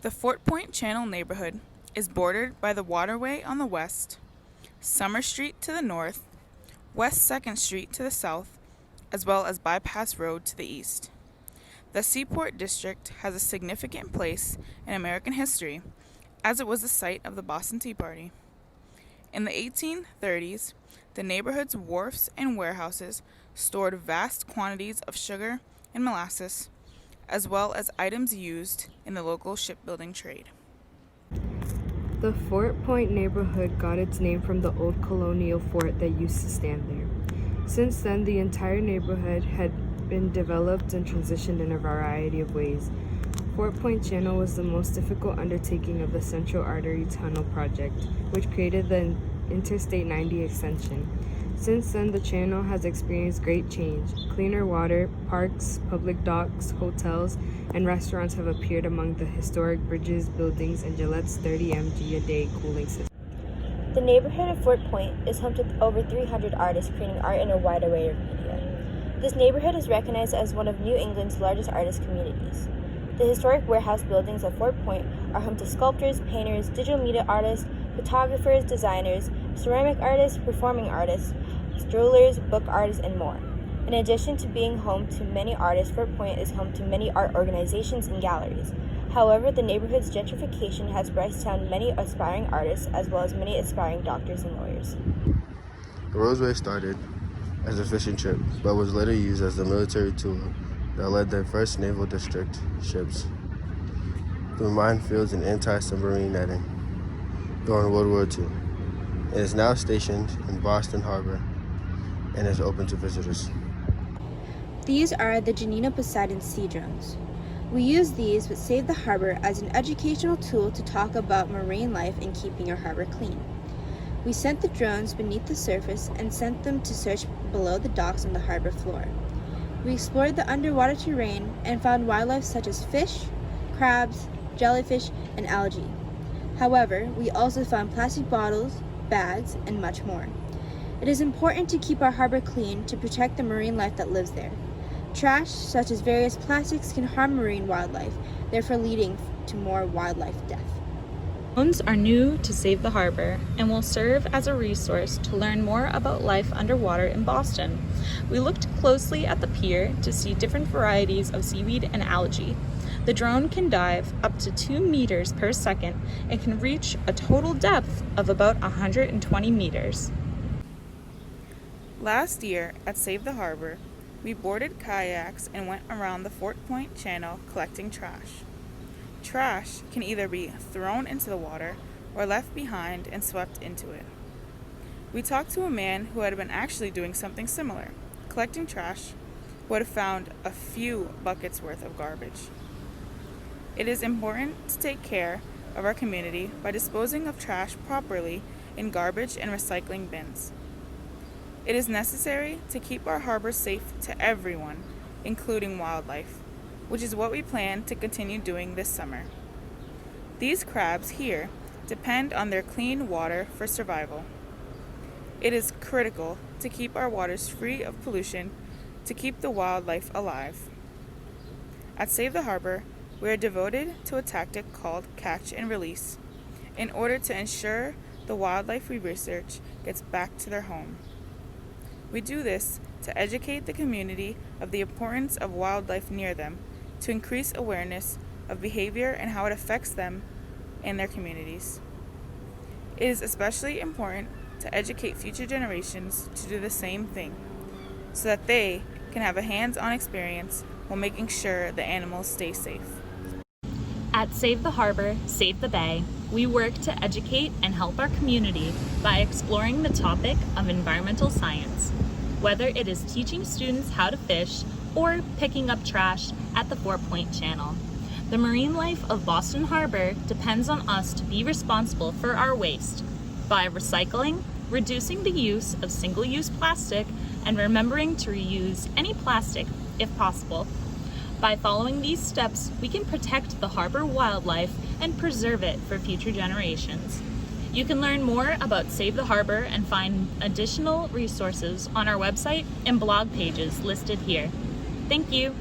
The Fort Point Channel neighborhood is bordered by the waterway on the west, Summer Street to the north, West 2nd Street to the south, as well as Bypass Road to the east. The Seaport District has a significant place in American history, as it was the site of the Boston Tea Party. In the 1830s, the neighborhood's wharfs and warehouses stored vast quantities of sugar and molasses, as well as items used in the local shipbuilding trade. The Fort Point neighborhood got its name from the old colonial fort that used to stand there. Since then, the entire neighborhood had been developed and transitioned in a variety of ways. Fort Point Channel was the most difficult undertaking of the Central Artery Tunnel project, which created the Interstate 90 extension. Since then, the channel has experienced great change. Cleaner water, parks, public docks, hotels, and restaurants have appeared among the historic bridges, buildings, and Gillette's 30 mg a day cooling system. The neighborhood of Fort Point is home to over 300 artists creating art in a wide array of media. This neighborhood is recognized as one of New England's largest artist communities. The historic warehouse buildings of Fort Point are home to sculptors, painters, digital media artists, photographers, designers, ceramic artists, performing artists, strollers, book artists, and more. In addition to being home to many artists, Fort Point is home to many art organizations and galleries. However, the neighborhood's gentrification has brought down many aspiring artists as well as many aspiring doctors and lawyers. The Roseway started as a fishing trip, but was later used as the military tool that led the first naval district ships through minefields and anti-submarine netting during World War II. It is now stationed in Boston Harbor and is open to visitors. These are the Janina Poseidon sea drones. We use these with Save the Harbor as an educational tool to talk about marine life and keeping our harbor clean. We sent the drones beneath the surface and sent them to search below the docks on the harbor floor. We explored the underwater terrain and found wildlife such as fish, crabs, jellyfish, and algae. However, we also found plastic bottles, bags, and much more. It is important to keep our harbor clean to protect the marine life that lives there. Trash, such as various plastics, can harm marine wildlife, therefore leading to more wildlife death. Drones are new to Save the Harbor and will serve as a resource to learn more about life underwater in Boston. We looked closely at the pier to see different varieties of seaweed and algae. The drone can dive up to 2 meters per second and can reach a total depth of about 120 meters. Last year at Save the Harbor, we boarded kayaks and went around the Fort Point Channel collecting trash. Trash can either be thrown into the water or left behind and swept into it. We talked to a man who had been actually doing something similar, collecting trash, who had found a few buckets worth of garbage. It is important to take care of our community by disposing of trash properly in garbage and recycling bins. It is necessary to keep our harbor safe to everyone, including wildlife, which is what we plan to continue doing this summer. These crabs here depend on their clean water for survival. It is critical to keep our waters free of pollution to keep the wildlife alive. At Save the Harbor, we are devoted to a tactic called catch and release in order to ensure the wildlife we research gets back to their home. We do this to educate the community of the importance of wildlife near them, to increase awareness of behavior and how it affects them and their communities. It is especially important to educate future generations to do the same thing, so that they can have a hands-on experience while making sure the animals stay safe. At Save the Harbor, Save the Bay, we work to educate and help our community by exploring the topic of environmental science, whether it is teaching students how to fish or picking up trash at the Fort Point Channel. The marine life of Boston Harbor depends on us to be responsible for our waste by recycling, reducing the use of single-use plastic, and remembering to reuse any plastic if possible. By following these steps, we can protect the harbor wildlife and preserve it for future generations. You can learn more about Save the Harbor and find additional resources on our website and blog pages listed here. Thank you.